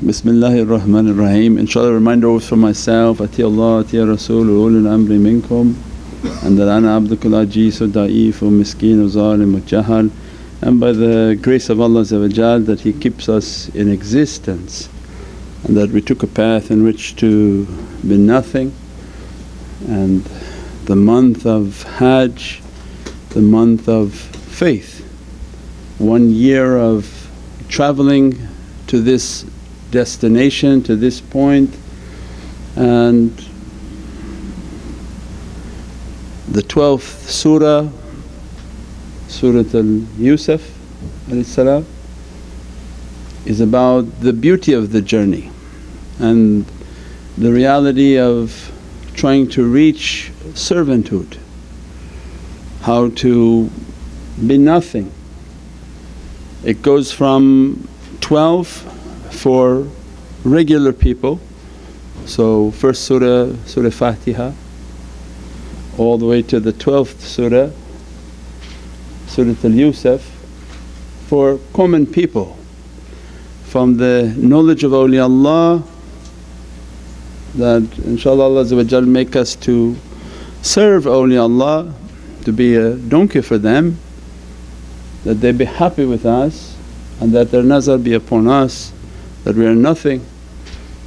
Bismillahir Rahmanir Rahim. Inshallah, reminder for myself, Ati Allah, Ati Rasul, ulul amri minkum, and that ana abdukul ajizu da'if miskeen zalim jahal. And by the grace of Allah that He keeps us in existence, and that we took a path in which to be nothing. And the month of Hajj, the month of faith, 1 year of travelling to this destination, to this point. And the 12th surah, Surah Yusuf is about the beauty of the journey and the reality of trying to reach servanthood, how to be nothing. It goes from 12 for regular people, so first surah, Surah Fatiha, all the way to the 12th surah, Surah Yusuf, for common people. From the knowledge of awliyaullah, that inshaAllah Allah make us to serve awliyaullah, to be a donkey for them, that they be happy with us and that their nazar be upon us, that we are nothing.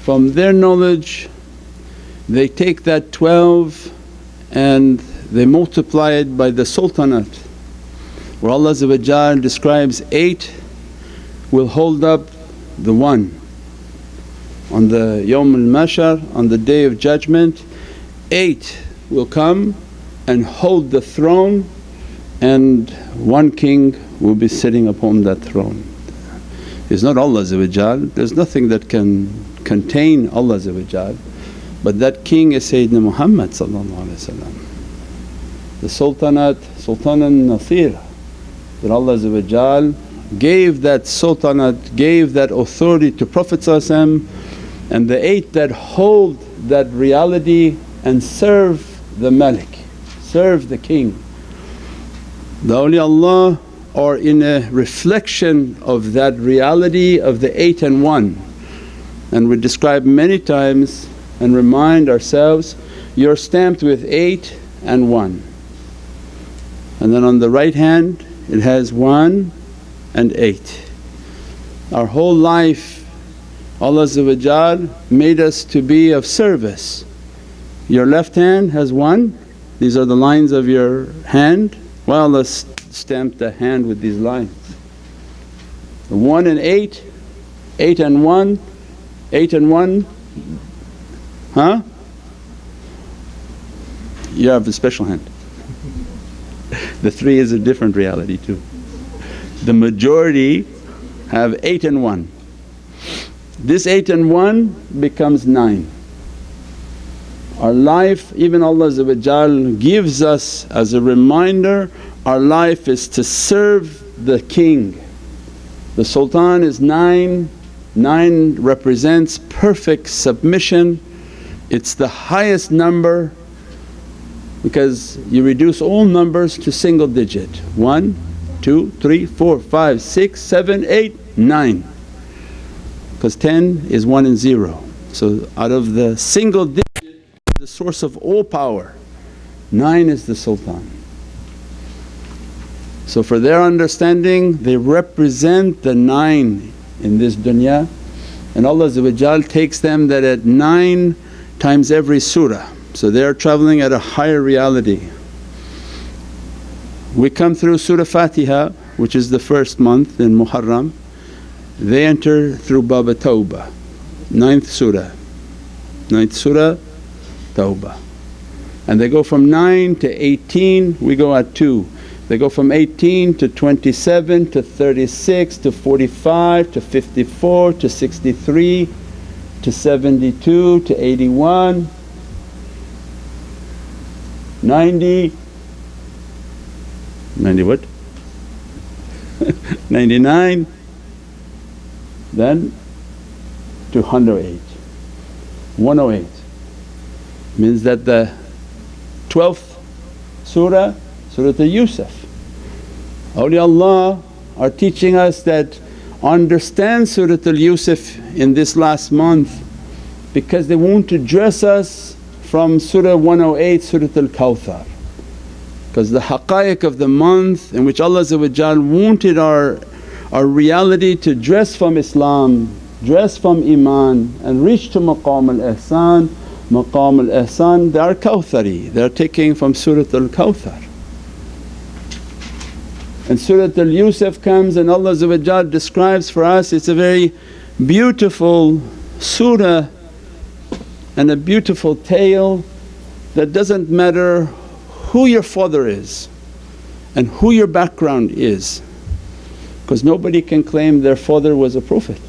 From their knowledge they take that 12 and they multiply it by the sultanate, where Allah describes 8 will hold up the 1. On the Yawm al-Mashar, on the Day of Judgment, 8 will come and hold the throne, and 1 king will be sitting upon that throne. It's not Allah, there's nothing that can contain Allah, but that king is Sayyidina Muhammad. The sultanate, Sultan Nasir, that Allah gave that sultanate, gave that authority to Prophet, and the 8 that hold that reality and serve the Malik, serve the king. The awliyaullah are in a reflection of that reality of the 8 and 1. And we describe many times and remind ourselves, you're stamped with 8 and 1. And then on the right hand it has 1 and 8. Our whole life Allah made us to be of service. Your left hand has 1, these are the lines of your hand. Why Allah stamped the hand with these lines? The 1 and 8, 8 and 1, 8 and 1, You have a special hand. The 3 is a different reality too. The majority have 8 and 1. This 8 and 1 becomes 9. Our life, even Allah gives us as a reminder, our life is to serve the king. The sultan is 9, 9 represents perfect submission. It's the highest number because you reduce all numbers to single digit, 1, 2, 3, 4, 5, 6, 7, 8, 9, because 10 is 1 and 0. So out of the single digit, the source of all power, 9 is the sultan. So for their understanding they represent the 9 in this dunya, and Allah takes them that at 9 times every surah. So they are travelling at a higher reality. We come through Surah Fatiha, which is the first month in Muharram, they enter through Bab Tawbah, 9th surah, 9th surah Tawbah. And they go from 9 to 18, we go at 2. They go from 18 to 27 to 36 to 45 to 54 to 63 to 72 to 81, 90, 90 what? 99, then to 108. 108 means that the 12th surah, Surah Yusuf, awliyaullah are teaching us that understand Surah Yusuf in this last month, because they want to dress us from Surah 108, Surah Kawthar. Because the haqqaiq of the month in which Allah wanted our reality to dress from Islam, dress from iman and reach to maqam al-ihsan. Maqam al-ihsan, they are Kawthari, they are taking from Surah al-Kawthar. And Surah Yusuf comes and Allah describes for us, it's a very beautiful surah and a beautiful tale that doesn't matter who your father is and who your background is, because nobody can claim their father was a prophet.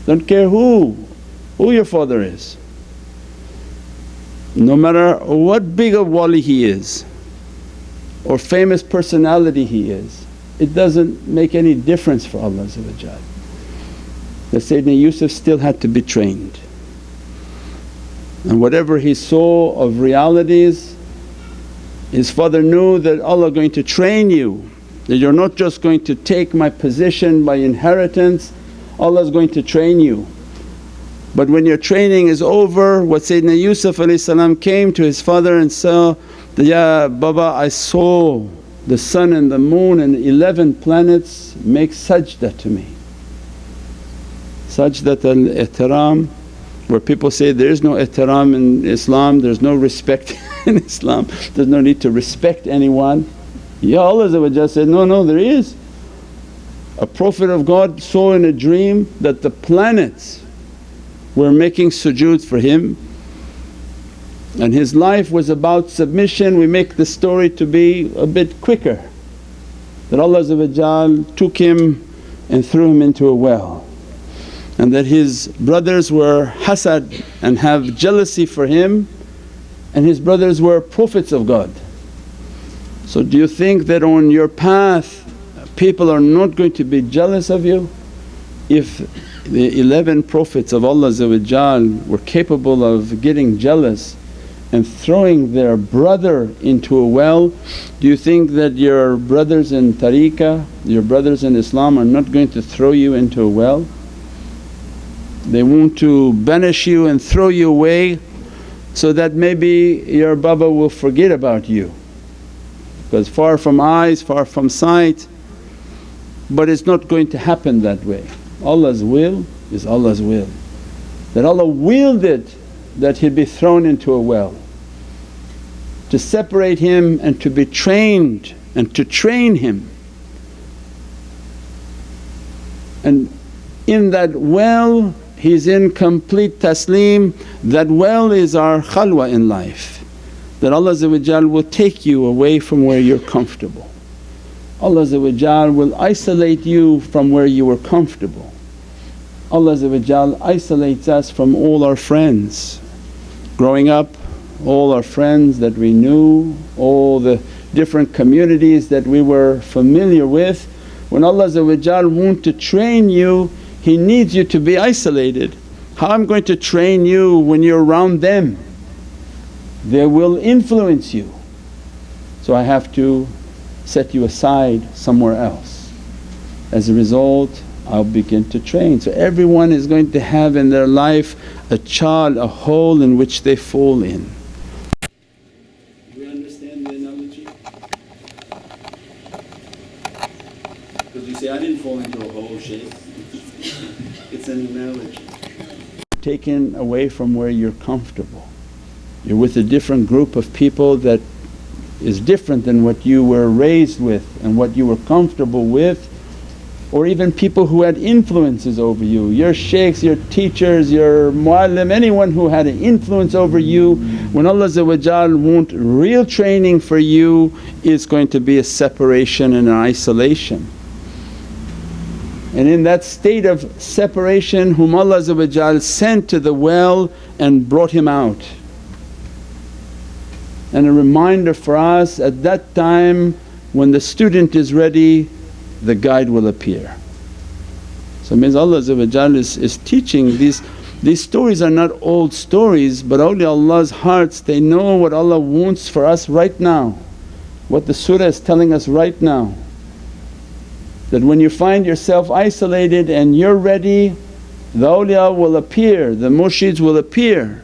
Don't care who your father is, no matter what big a wali he is or famous personality he is, it doesn't make any difference for Allah. That Sayyidina Yusuf still had to be trained, and whatever he saw of realities, his father knew that Allah going to train you, that you're not just going to take my position by inheritance, Allah is going to train you. But when your training is over, what Sayyidina Yusuf came to his father and saw, Ya Baba, I saw the sun and the moon and 11 planets make sajda to me. Sajdat al-ihtiram, where people say there is no ihtiram in Islam, there's no respect in Islam, there's no need to respect anyone. Ya Allah said, no, there is. A Prophet of God saw in a dream that the planets were making sujood for him, and his life was about submission. We make the story to be a bit quicker, that Allah took him and threw him into a well, and that his brothers were hasad and have jealousy for him, and his brothers were prophets of God. So do you think that on your path people are not going to be jealous of you? If the 11 prophets of Allah were capable of getting jealous and throwing their brother into a well, do you think that your brothers in tariqah, your brothers in Islam are not going to throw you into a well? They want to banish you and throw you away so that maybe your Baba will forget about you, because far from eyes, far from sight. But it's not going to happen that way. Allah's will is Allah's will. That Allah willed it that he'd be thrown into a well, to separate him and to be trained and to train him. And in that well he's in complete taslim. That well is our khalwa in life, that Allah will take you away from where you're comfortable. Allah will isolate you from where you were comfortable. Allah isolates us from all our friends. Growing up, all our friends that we knew, all the different communities that we were familiar with, when Allah wants to train you, He needs you to be isolated. How I'm going to train you when you're around them? They will influence you. So I have to set you aside somewhere else. As a result, I'll begin to train. So everyone is going to have in their life a child, a hole in which they fall in. Do you understand the analogy? Because you say, I didn't fall into a hole, Shaykh. It's an analogy. Taken away from where you're comfortable. You're with a different group of people that is different than what you were raised with and what you were comfortable with, or even people who had influences over you, your shaykhs, your teachers, your muallim, anyone who had an influence over you. When Allah want real training for you, it's going to be a separation and an isolation. And in that state of separation, whom Allah sent to the well and brought him out. And a reminder for us, at that time when the student is ready, the guide will appear. So it means Allah is teaching these stories are not old stories, but awliya's hearts, they know what Allah wants for us right now, what the surah is telling us right now. that when you find yourself isolated and you're ready, the awliya will appear, the murshids will appear.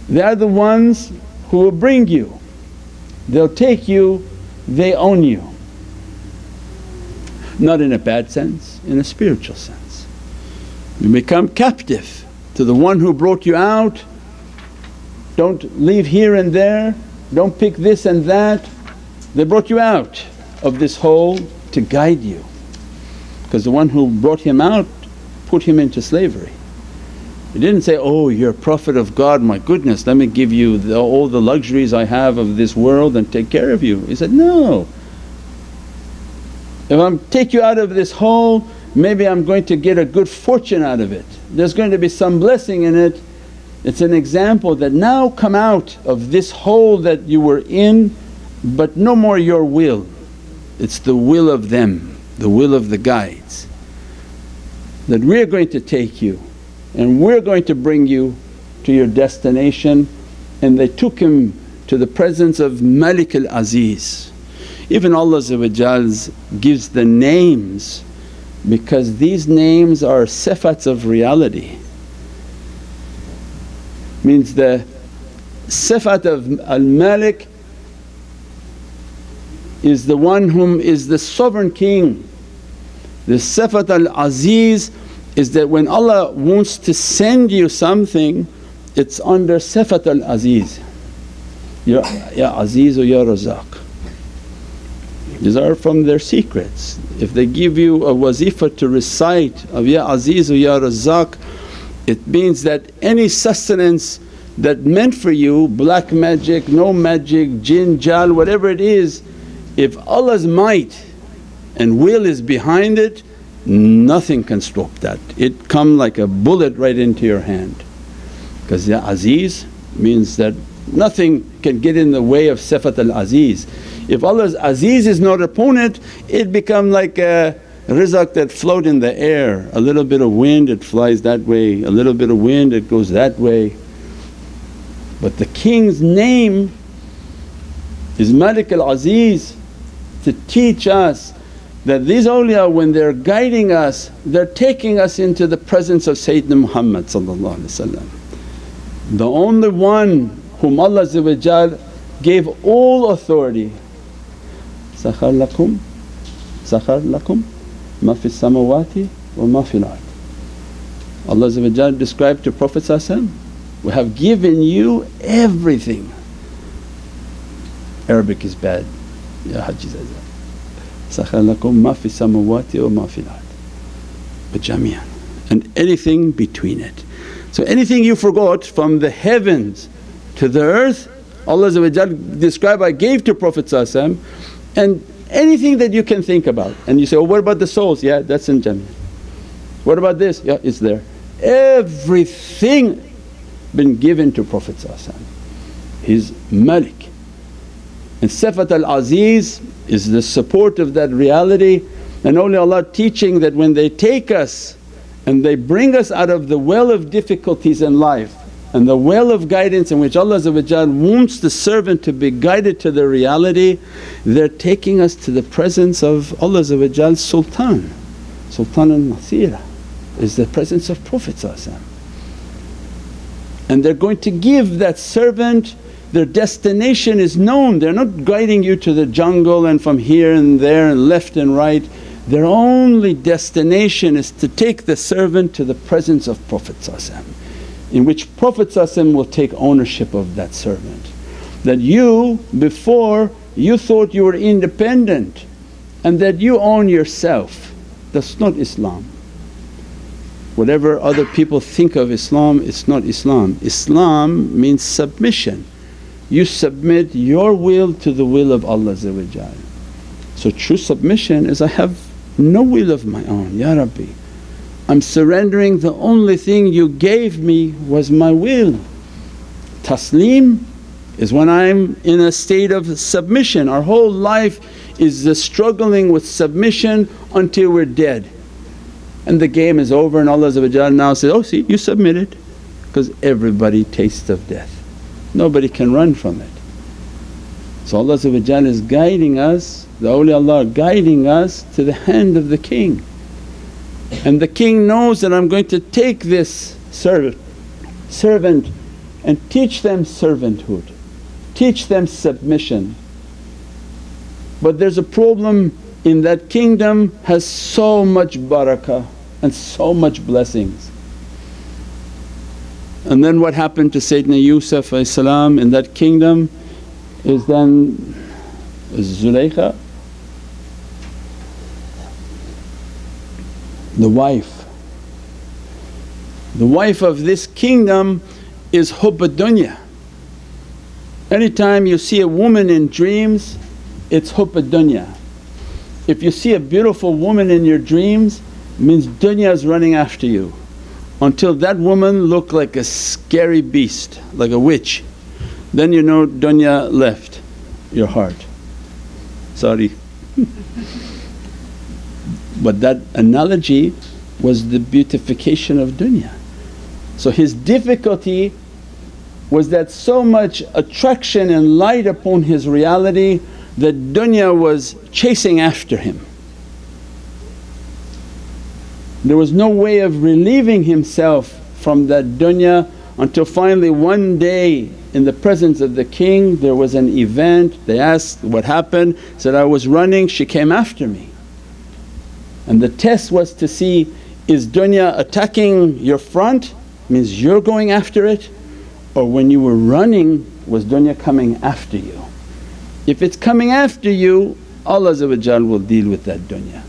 They are the ones who will bring you, they'll take you, they own you. Not in a bad sense, in a spiritual sense. You become captive to the one who brought you out. Don't leave here and there, don't pick this and that. They brought you out of this hole to guide you, because the one who brought him out put him into slavery. He didn't say, oh you're a prophet of God, my goodness let me give you all the luxuries I have of this world and take care of you. He said, no, if I take you out of this hole maybe I'm going to get a good fortune out of it, there's going to be some blessing in it. It's an example that now come out of this hole that you were in, but no more your will, it's the will of them, the will of the guides, that we're going to take you and we're going to bring you to your destination. And they took him to the presence of Malik al Aziz. Even Allah gives the names because these names are sifats of reality. Means the sifat of al-Malik is the one whom is the sovereign king. The sifat al-Aziz is that when Allah wants to send you something, it's under sifat al-Aziz. Ya Aziz or Ya Razaq. These are from their secrets. If they give you a wazifa to recite of Ya Aziz or Ya Razaq, it means that any sustenance that meant for you, black magic, no magic, jinn, jal, whatever it is, if Allah's might and will is behind it, nothing can stop that. It come like a bullet right into your hand. Because Ya Aziz means that nothing can get in the way of sifat al-Aziz. If Allah's Aziz is not upon it, it become like a rizq that float in the air, a little bit of wind it flies that way, a little bit of wind it goes that way. But the king's name is Malik al Aziz, to teach us that these awliya when they're guiding us, they're taking us into the presence of Sayyidina Muhammad, the only one whom Allah gave all authority. Sakhar lakum ma fi samawati wa ma fil ard. Allah described to Prophet, we have given you everything. Arabic is bad, ya Hajji Zaza. Sakhar lakum ma fi samawati wa ma fil ard wa jami'an, and anything between it. So anything you forgot from the heavens to the earth, Allah described, I gave to Prophet, and anything that you can think about. And you say, oh what about the souls? Yeah, that's in Jannah. What about this? Yeah, it's there. Everything been given to Prophet. He's Malik. And Sifat al-Aziz is the support of that reality, and only Allah teaching that when they take us and they bring us out of the well of difficulties in life and the well of guidance in which Allah wants the servant to be guided to the reality, they're taking us to the presence of Allah's Sultan. Sultan al-Nasira is the presence of Prophet, and they're going to give that servant, their destination is known. They're not guiding you to the jungle and from here and there and left and right. Their only destination is to take the servant to the presence of Prophet, in which Prophet will take ownership of that servant. That you before you thought you were independent and that you own yourself, that's not Islam. Whatever other people think of Islam, it's not Islam. Islam means submission. You submit your will to the will of Allah. So true submission is, I have no will of my own, Ya Rabbi, I'm surrendering, the only thing you gave me was my will. Taslim is when I'm in a state of submission. Our whole life is the struggling with submission until we're dead. And the game is over and Allah now says, oh see you submitted, because everybody tastes of death, nobody can run from it. So Allah is guiding us the awliyaullah are guiding us to the hand of the king. And the king knows that I'm going to take this servant and teach them servanthood, teach them submission. But there's a problem, in that kingdom has so much barakah and so much blessings. And then what happened to Sayyidina Yusuf in that kingdom is then Zulaykha, the wife of this kingdom is hubb ad-dunya. Anytime you see a woman in dreams, it's hubb ad-dunya. If you see a beautiful woman in your dreams, means dunya is running after you, until that woman look like a scary beast, like a witch. Then you know dunya left your heart. Sorry. But that analogy was the beautification of dunya. So his difficulty was that so much attraction and light upon his reality that dunya was chasing after him. There was no way of relieving himself from that dunya until finally one day in the presence of the king there was an event. They asked, what happened? Said, I was running, she came after me. And the test was to see, is dunya attacking your front, means you're going after it, or when you were running was dunya coming after you? If it's coming after you, Allah will deal with that dunya.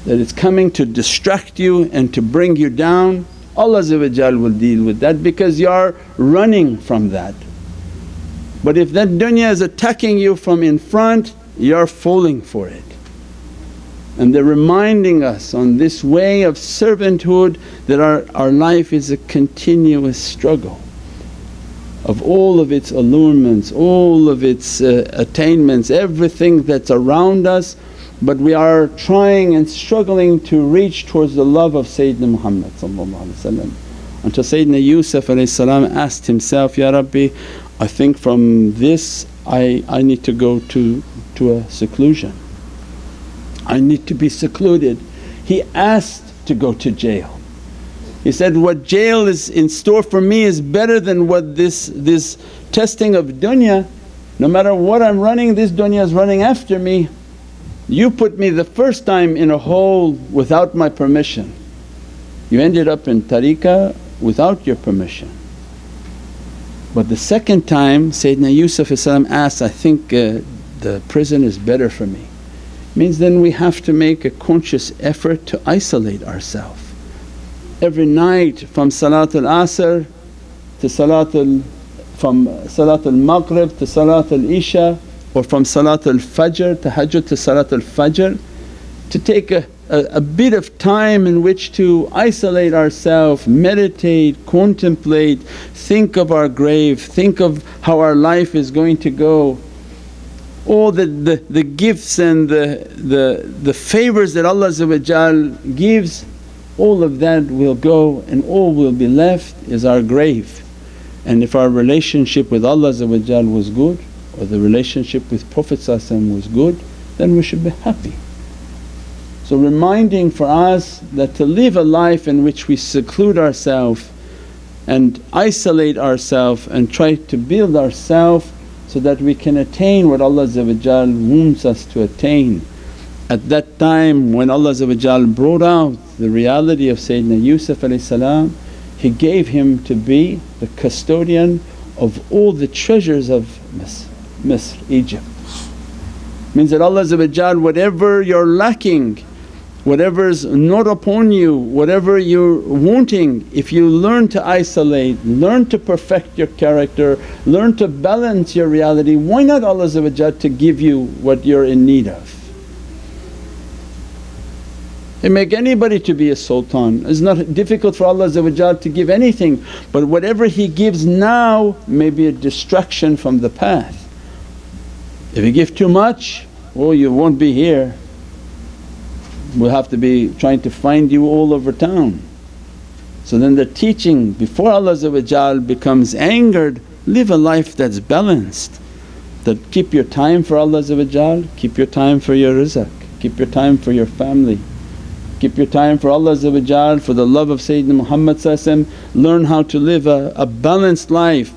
That it's coming to distract you and to bring you down, Allah will deal with that because you are running from that. But if that dunya is attacking you from in front, you're falling for it. And they're reminding us on this way of servanthood that our life is a continuous struggle of all of its allurements, all of its attainments, everything that's around us, but we are trying and struggling to reach towards the love of Sayyidina Muhammad until Sayyidina Yusuf asked himself, Ya Rabbi, I think from this I need to go to a seclusion, I need to be secluded. He asked to go to jail. He said, what jail is in store for me is better than what this testing of dunya. No matter what I'm running, this dunya is running after me. You put me the first time in a hole without my permission, you ended up in tariqah without your permission. But the second time Sayyidina Yusuf asked, I think the prison is better for me. Means then we have to make a conscious effort to isolate ourselves. Every night from Salatul Asr to from Salatul Maghrib to Salatul Isha, or from Salatul Fajr, Tahajjud to Salatul Fajr, to take a bit of time in which to isolate ourselves, meditate, contemplate, think of our grave, think of how our life is going to go. All the gifts and the favours that Allah gives, all of that will go and all will be left is our grave. And if our relationship with Allah was good, or the relationship with Prophet was good, then we should be happy. So reminding for us that to live a life in which we seclude ourselves and isolate ourselves and try to build ourselves so that we can attain what Allah wants us to attain. At that time when Allah brought out the reality of Sayyidina Yusuf He gave him to be the custodian of all the treasures of Misr, Egypt. Means that Allah whatever you're lacking, whatever's not upon you, whatever you're wanting, if you learn to isolate, learn to perfect your character, learn to balance your reality, why not Allah to give you what you're in need of? He make anybody to be a sultan. It's not difficult for Allah to give anything, but whatever He gives now may be a distraction from the path. If He give too much, oh you won't be here, we'll have to be trying to find you all over town. So then the teaching before Allah becomes angered, live a life that's balanced, that keep your time for Allah, keep your time for your rizq, keep your time for your family, keep your time for Allah, for the love of Sayyidina Muhammad. Learn how to live a balanced life.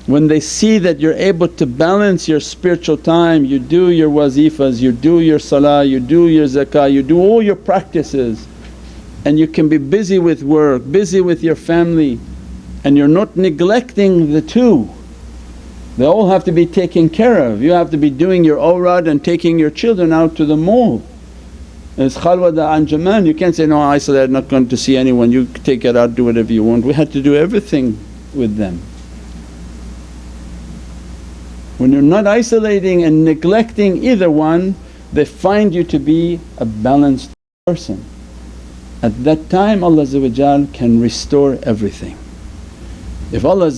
When they see that you're able to balance your spiritual time, you do your wazifas, you do your salah, you do your zakah, you do all your practices, and you can be busy with work, busy with your family, and you're not neglecting the two. They all have to be taken care of. You have to be doing your awrad and taking your children out to the mall. It's khalwa da anjaman. You can't say, no, I isolate, I'm not going to see anyone, you take it out, do whatever you want. We had to do everything with them. When you're not isolating and neglecting either one, they find you to be a balanced person. At that time Allah can restore everything. If Allah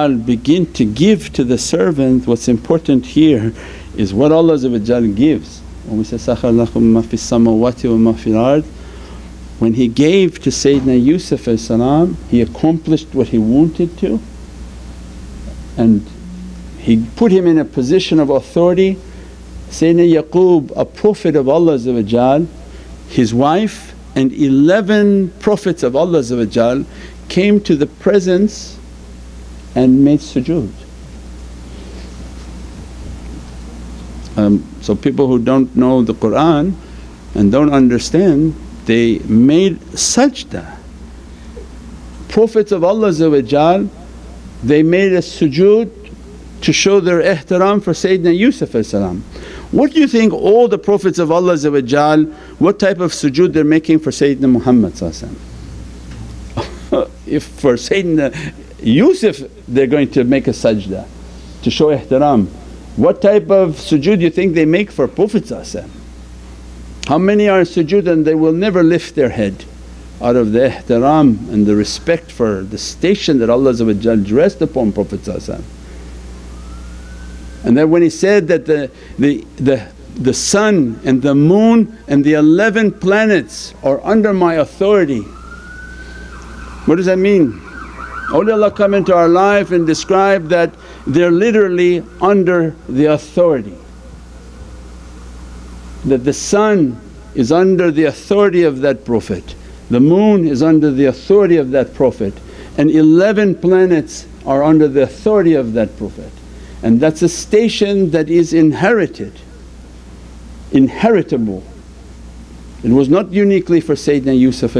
begin to give to the servant, what's important here is what Allah gives. When we say, سَخَرَ لَكُم مَا فِي السَّمَاوَاتِ وَمَا فِي الْأَرْضِ, when He gave to Sayyidina Yusuf he accomplished what he wanted to, and He put him in a position of authority. Sayyidina Yaqub, a prophet of Allah, his wife and 11 prophets of Allah came to the presence and made sujood. So people who don't know the Qur'an and don't understand, they made sajda. Prophets of Allah, they made a sujood to show their ihtiram for Sayyidina Yusuf. What do you think all the Prophets of Allah what type of sujood they're making for Sayyidina Muhammad? If for Sayyidina Yusuf they're going to make a sajda to show ihtiram, what type of sujood do you think they make for Prophet? How many are sujood and they will never lift their head out of the ihtiram and the respect for the station that Allah dressed upon Prophet. And then when he said that the sun and the moon and the 11 planets are under my authority, what does that mean? Awliyaullah come into our life and describe that they're literally under the authority. That the sun is under the authority of that Prophet, the moon is under the authority of that Prophet, and 11 planets are under the authority of that Prophet. And that's a station that is inherited, inheritable. It was not uniquely for Sayyidina Yusuf.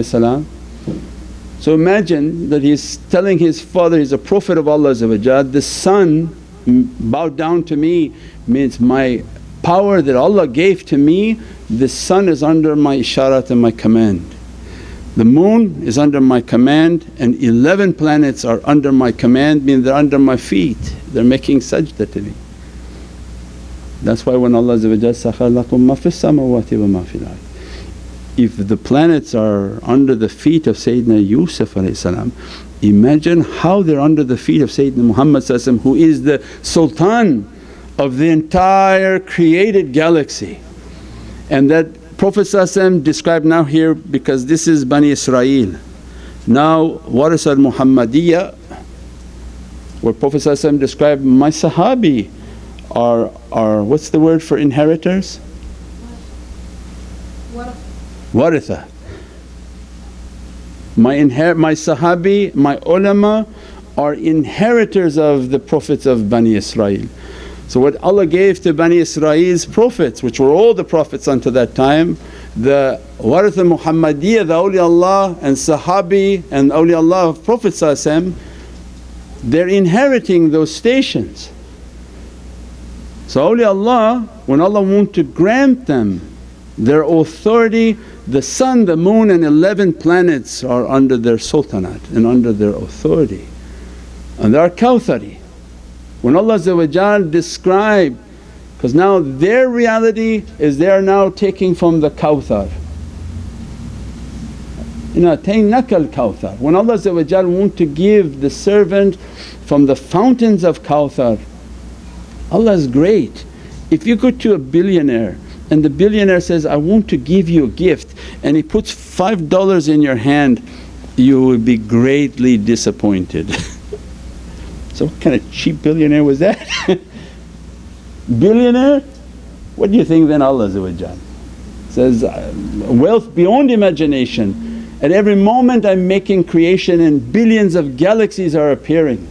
So imagine that he's telling his father, he's a Prophet of Allah, the sun bow down to me means my power that Allah gave to me, the sun is under my isharat and my command. The moon is under my command and 11 planets are under my command, meaning they're under my feet, they're making sajda to me. That's why when Allah said, سَخَرَ لَكُم مَا فِي السَّمَاوَاتِ وَمَا فِي الْأَرْضِ, if the planets are under the feet of Sayyidina Yusuf, imagine how they're under the feet of Sayyidina Muhammad who is the sultan of the entire created galaxy. And that Prophet described now here, because this is Bani Israel. Now Waris al-Muhammadiyya, where Prophet described, my Sahabi are what's the word for inheritors? Waritha. My Sahabi, my ulama are inheritors of the Prophets of Bani Israel. So what Allah gave to Bani Israel's Prophets, which were all the Prophets unto that time, the Waritha Muhammadiyya, the awliyaullah and Sahabi and awliyaullah of Prophet, they're inheriting those stations. So awliyaullah, when Allah want to grant them their authority, the sun, the moon and 11 planets are under their sultanate and under their authority, and they are Kawthari. When Allah described, because now their reality is they are now taking from the Kawthar. Ataynaka al Kawthar. When Allah want to give the servant from the fountains of Kawthar, Allah is great. If you go to a billionaire and the billionaire says, I want to give you a gift, and he puts $5 in your hand, you will be greatly disappointed. So what kind of cheap billionaire was that? billionaire, what do you think then Allah says, wealth beyond imagination. At every moment I'm making creation and billions of galaxies are appearing.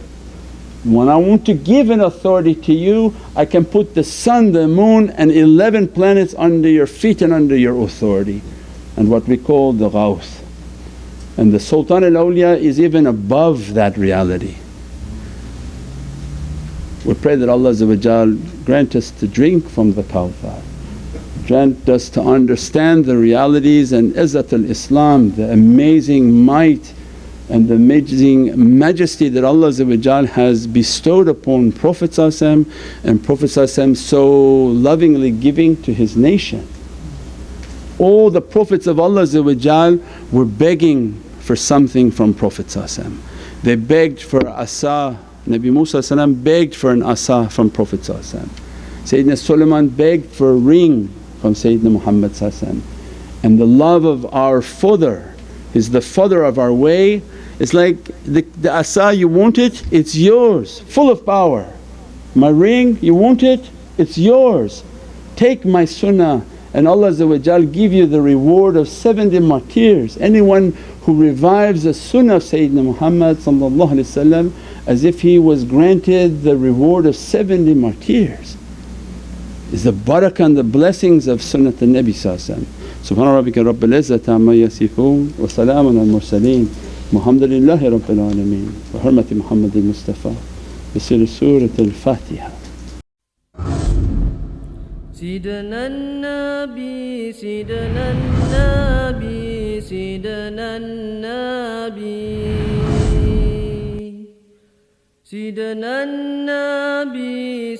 When I want to give an authority to you, I can put the sun, the moon and 11 planets under your feet and under your authority, and what we call the Ghawth. And the Sultan al-Awliya is even above that reality. We pray that Allah grant us to drink from the Kawthar, grant us to understand the realities and Izzatul Islam, the amazing might and the amazing majesty that Allah has bestowed upon Prophet and Prophet so lovingly giving to his nation. All the Prophets of Allah were begging for something from Prophet. They begged for asa. Nabi Musa begged for an asa from Prophet. Sayyidina Sulaiman begged for a ring from Sayyidina Muhammad. And the love of our father is the father of our way. It's like the asa, you want it, it's yours, full of power. My ring, you want it, it's yours. Take my sunnah and Allah give you the reward of 70 martyrs. Anyone who revives the sunnah of Sayyidina Muhammad as if he was granted the reward of 70 martyrs, is the barakah and the blessings of sunnat al-Nabi. Subhana rabbika rabbil izzati amma yasifoon wa salaamun al mursaleen walhamdulillahi rabbil alameen wa hurmati Muhammadin Mustafa bi sirri Surat al-Fatiha. سيدنا النبي سيدنا النبي سيدنا النبي سيدنا النبي